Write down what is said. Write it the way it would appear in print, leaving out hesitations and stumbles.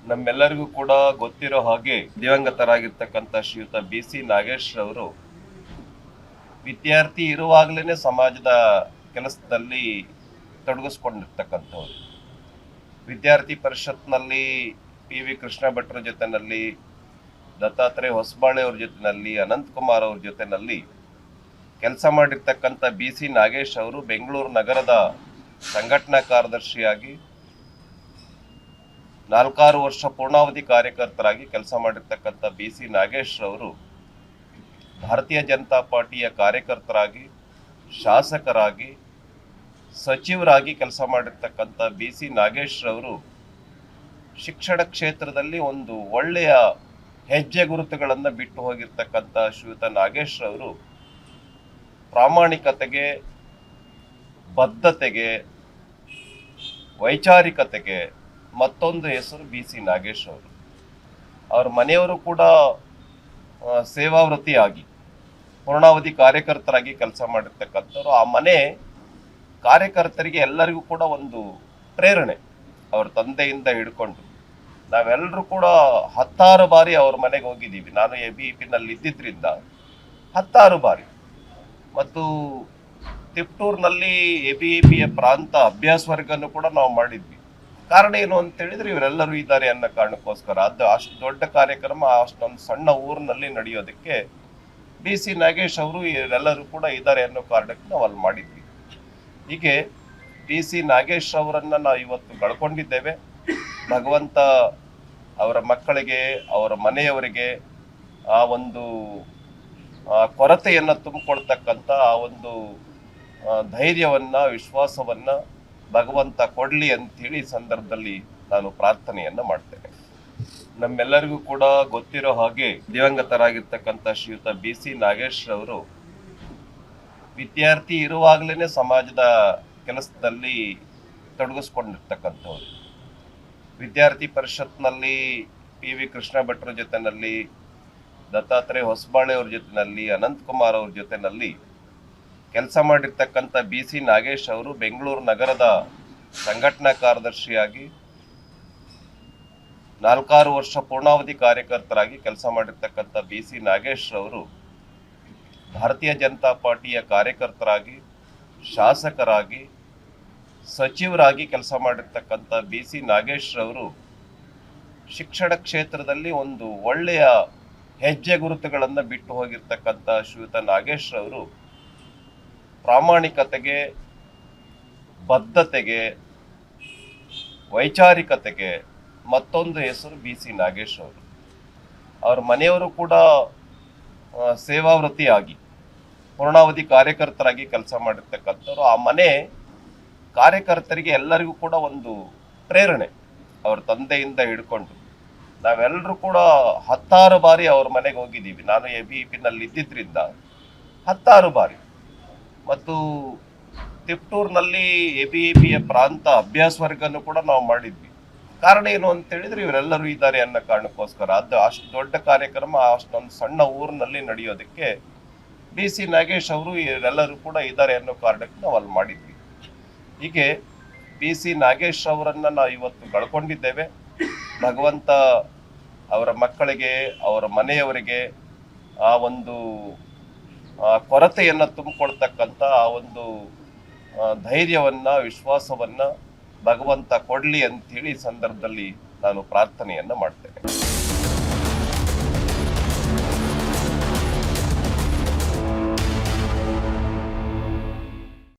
ನಮ್ಮೆಲ್ಲರಿಗೂ ಕೂಡ ಗೊತ್ತಿರೋ ಹಾಗೆ ದಿವಂಗತರಾಗಿರ್ತಕ್ಕಂಥ ಶ್ರೀಯುತ BC ನಾಗೇಶ್ ಅವರು ವಿದ್ಯಾರ್ಥಿ ಇರುವಾಗಲೇ ಸಮಾಜದ ಕೆಲಸದಲ್ಲಿ ತೊಡಗಿಸ್ಕೊಂಡಿರ್ತಕ್ಕಂಥವ್ರು. ವಿದ್ಯಾರ್ಥಿ ಪರಿಷತ್ನಲ್ಲಿ PV ಕೃಷ್ಣ ಭಟ್ರ ಜೊತೆನಲ್ಲಿ, ದತ್ತಾತ್ರೇಯ ಹೊಸಬಾಳೆ ಅವ್ರ ಜೊತೆನಲ್ಲಿ, ಅನಂತಕುಮಾರ್ ಅವ್ರ ಜೊತೆನಲ್ಲಿ ಕೆಲಸ ಮಾಡಿರ್ತಕ್ಕಂಥ BC ನಾಗೇಶ್ ಅವರು ಬೆಂಗಳೂರು ನಗರದ ಸಂಘಟನಾ ಕಾರ್ಯದರ್ಶಿಯಾಗಿ 4 ವರ್ಷ ಪೂರ್ಣಾವಧಿ ಕಾರ್ಯಕರ್ತರಾಗಿ ಕೆಲಸ ಮಾಡಿರ್ತಕ್ಕಂಥ BC ನಾಗೇಶ್ ಅವರು ಭಾರತೀಯ ಜನತಾ ಪಾರ್ಟಿಯ ಕಾರ್ಯಕರ್ತರಾಗಿ, ಶಾಸಕರಾಗಿ, ಸಚಿವರಾಗಿ ಕೆಲಸ ಮಾಡಿರ್ತಕ್ಕಂಥ BC ನಾಗೇಶ್ ಅವರು ಶಿಕ್ಷಣ ಕ್ಷೇತ್ರದಲ್ಲಿ ಒಂದು ಒಳ್ಳೆಯ ಹೆಜ್ಜೆ ಗುರುತುಗಳನ್ನು ಬಿಟ್ಟು ಹೋಗಿರ್ತಕ್ಕಂಥ ಶ್ರೀಯುತ ನಾಗೇಶ್ ಅವರು ಪ್ರಾಮಾಣಿಕತೆಗೆ, ಬದ್ಧತೆಗೆ, ವೈಚಾರಿಕತೆಗೆ ಮತ್ತೊಂದು ಹೆಸರು BC ನಾಗೇಶ್ ಅವರು. ಅವ್ರ ಮನೆಯವರು ಕೂಡ ಸೇವಾವೃತ್ತಿಯಾಗಿ ಪೂರ್ಣಾವಧಿ ಕಾರ್ಯಕರ್ತರಾಗಿ ಕೆಲಸ ಮಾಡಿರ್ತಕ್ಕಂಥವ್ರು. ಆ ಮನೆ ಕಾರ್ಯಕರ್ತರಿಗೆ ಎಲ್ಲರಿಗೂ ಕೂಡ ಒಂದು ಪ್ರೇರಣೆ. ಅವ್ರ ತಂದೆಯಿಂದ ಹಿಡ್ಕೊಂಡು ನಾವೆಲ್ಲರೂ ಕೂಡ 10 ಬಾರಿ ಅವ್ರ ಮನೆಗೆ ಹೋಗಿದ್ದೀವಿ. ನಾನು ABVP-ನಲ್ಲಿ ಇದ್ದಿದ್ರಿಂದ 10 ಬಾರಿ. ಮತ್ತು ತಿಪ್ಟೂರಿನಲ್ಲಿ ABVP-ಯ ಪ್ರಾಂತ ಅಭ್ಯಾಸ ವರ್ಗನೂ ಕೂಡ ನಾವು ಮಾಡಿದ್ವಿ. ಕಾರಣ ಏನು ಅಂತ ಹೇಳಿದ್ರೆ ಇವರೆಲ್ಲರೂ ಇದ್ದಾರೆ ಅನ್ನೋ ಕಾರಣಕ್ಕೋಸ್ಕರ. ಅದು ಅಷ್ಟು ದೊಡ್ಡ ಕಾರ್ಯಕ್ರಮ ಅಷ್ಟೊಂದು ಸಣ್ಣ ಊರಿನಲ್ಲಿ ನಡೆಯೋದಕ್ಕೆ BC ನಾಗೇಶ್ ಅವರು ಇವರೆಲ್ಲರೂ ಕೂಡ ಇದ್ದಾರೆ ಅನ್ನೋ ಕಾರಣಕ್ಕೆ ನಾವು ಅಲ್ಲಿ ಮಾಡಿದ್ವಿ. ಹೀಗೆ BC ನಾಗೇಶ್ ಅವರನ್ನ ನಾವು ಇವತ್ತು ಕಳ್ಕೊಂಡಿದ್ದೇವೆ. ಭಗವಂತ ಅವರ ಮಕ್ಕಳಿಗೆ, ಅವರ ಮನೆಯವರಿಗೆ ಆ ಒಂದು ಕೊರತೆಯನ್ನು ತುಂಬಿಕೊಳ್ತಕ್ಕಂಥ ಆ ಒಂದು ಧೈರ್ಯವನ್ನ, ವಿಶ್ವಾಸವನ್ನ ಭಗವಂತ ಕೊಡ್ಲಿ ಅಂತೇಳಿ ಸಂದರ್ಭದಲ್ಲಿ ನಾನು ಪ್ರಾರ್ಥನೆಯನ್ನ ಮಾಡ್ತೇನೆ. ನಮ್ಮೆಲ್ಲರಿಗೂ ಕೂಡ ಗೊತ್ತಿರೋ ಹಾಗೆ ದಿವಂಗತರಾಗಿರ್ತಕ್ಕಂಥ ಶ್ರೀಯುತ BC ನಾಗೇಶ್ ಅವರು ವಿದ್ಯಾರ್ಥಿ ಇರುವಾಗಲೇ ಸಮಾಜದ ಕೆಲಸದಲ್ಲಿ ತೊಡಗಿಸ್ಕೊಂಡಿರ್ತಕ್ಕಂಥವ್ರು. ವಿದ್ಯಾರ್ಥಿ ಪರಿಷತ್ನಲ್ಲಿ PV ಕೃಷ್ಣ ಭಟ್ರ ಜೊತೆನಲ್ಲಿ, ದತ್ತಾತ್ರೇಯ ಹೊಸಬಾಳೆ ಅವ್ರ ಜೊತೆನಲ್ಲಿ, ಅನಂತಕುಮಾರ್ ಅವ್ರ ಜೊತೆನಲ್ಲಿ ಕೆಲಸ ಮಾಡಿರ್ತಕ್ಕಂಥ BC ನಾಗೇಶ್ ಅವರು ಬೆಂಗಳೂರು ನಗರದ ಸಂಘಟನಾ ಕಾರ್ಯದರ್ಶಿಯಾಗಿ 4 ವರ್ಷ ಪೂರ್ಣಾವಧಿ ಕಾರ್ಯಕರ್ತರಾಗಿ ಕೆಲಸ ಮಾಡಿರ್ತಕ್ಕಂಥ BC ನಾಗೇಶ್ ಅವರು ಭಾರತೀಯ ಜನತಾ ಪಾರ್ಟಿಯ ಕಾರ್ಯಕರ್ತರಾಗಿ, ಶಾಸಕರಾಗಿ, ಸಚಿವರಾಗಿ ಕೆಲಸ ಮಾಡಿರ್ತಕ್ಕಂಥ BC ನಾಗೇಶ್ ಅವರು ಶಿಕ್ಷಣ ಕ್ಷೇತ್ರದಲ್ಲಿ ಒಂದು ಒಳ್ಳೆಯ ಹೆಜ್ಜೆ ಗುರುತುಗಳನ್ನು ಬಿಟ್ಟು ಹೋಗಿರ್ತಕ್ಕಂಥ ಶ್ರೀಯುತ ನಾಗೇಶ್ ಅವರು ಪ್ರಾಮಾಣಿಕತೆಗೆ, ಬದ್ಧತೆಗೆ, ವೈಚಾರಿಕತೆಗೆ ಮತ್ತೊಂದು ಹೆಸರು BC ನಾಗೇಶ್ ಅವರು. ಅವ್ರ ಮನೆಯವರು ಕೂಡ ಸೇವಾವೃತ್ತಿಯಾಗಿ ಪೂರ್ಣಾವಧಿ ಕಾರ್ಯಕರ್ತರಾಗಿ ಕೆಲಸ ಮಾಡಿರ್ತಕ್ಕಂಥವ್ರು. ಆ ಮನೆ ಕಾರ್ಯಕರ್ತರಿಗೆ ಎಲ್ಲರಿಗೂ ಕೂಡ ಒಂದು ಪ್ರೇರಣೆ. ಅವ್ರ ತಂದೆಯಿಂದ ಹಿಡ್ಕೊಂಡು ನಾವೆಲ್ಲರೂ ಕೂಡ 10 ಬಾರಿ ಅವ್ರ ಮನೆಗೆ ಹೋಗಿದ್ದೀವಿ. ನಾನು ABVP-ನಲ್ಲಿ ಇದ್ದಿದ್ರಿಂದ 10 ಬಾರಿ. ಮತ್ತು ತಿಪ್ಟೂರಿನಲ್ಲಿ ABVP-ಯ ಪ್ರಾಂತ ಅಭ್ಯಾಸ ವರ್ಗನೂ ಕೂಡ ನಾವು ಮಾಡಿದ್ವಿ. ಕಾರಣ ಏನು ಅಂತ ಹೇಳಿದ್ರೆ ಇವರೆಲ್ಲರೂ ಇದ್ದಾರೆ ಅನ್ನೋ ಕಾರಣಕ್ಕೋಸ್ಕರ. ಅದು ಅಷ್ಟು ದೊಡ್ಡ ಕಾರ್ಯಕ್ರಮ ಅಷ್ಟೊಂದು ಸಣ್ಣ ಊರಿನಲ್ಲಿ ನಡೆಯೋದಕ್ಕೆ BC ನಾಗೇಶ್ ಅವರು ಇವರೆಲ್ಲರೂ ಕೂಡ ಇದ್ದಾರೆ ಅನ್ನೋ ಕಾರಣಕ್ಕೆ ನಾವು ಅಲ್ಲಿ ಮಾಡಿದ್ವಿ. ಹೀಗೆ BC ನಾಗೇಶ್ ಅವರನ್ನ ನಾವು ಇವತ್ತು ಕಳ್ಕೊಂಡಿದ್ದೇವೆ. ಭಗವಂತ ಅವರ ಮಕ್ಕಳಿಗೆ, ಅವರ ಮನೆಯವರಿಗೆ ಆ ಒಂದು ಕೊರತೆಯನ್ನು ತುಂಬಿಕೊಳ್ತಕ್ಕಂಥ ಆ ಒಂದು ಧೈರ್ಯವನ್ನ, ವಿಶ್ವಾಸವನ್ನ ಭಗವಂತ ಕೊಡ್ಲಿ ಅಂತೇಳಿ ಸಂದರ್ಭದಲ್ಲಿ ನಾನು ಪ್ರಾರ್ಥನೆಯನ್ನ ಮಾಡ್ತೇನೆ.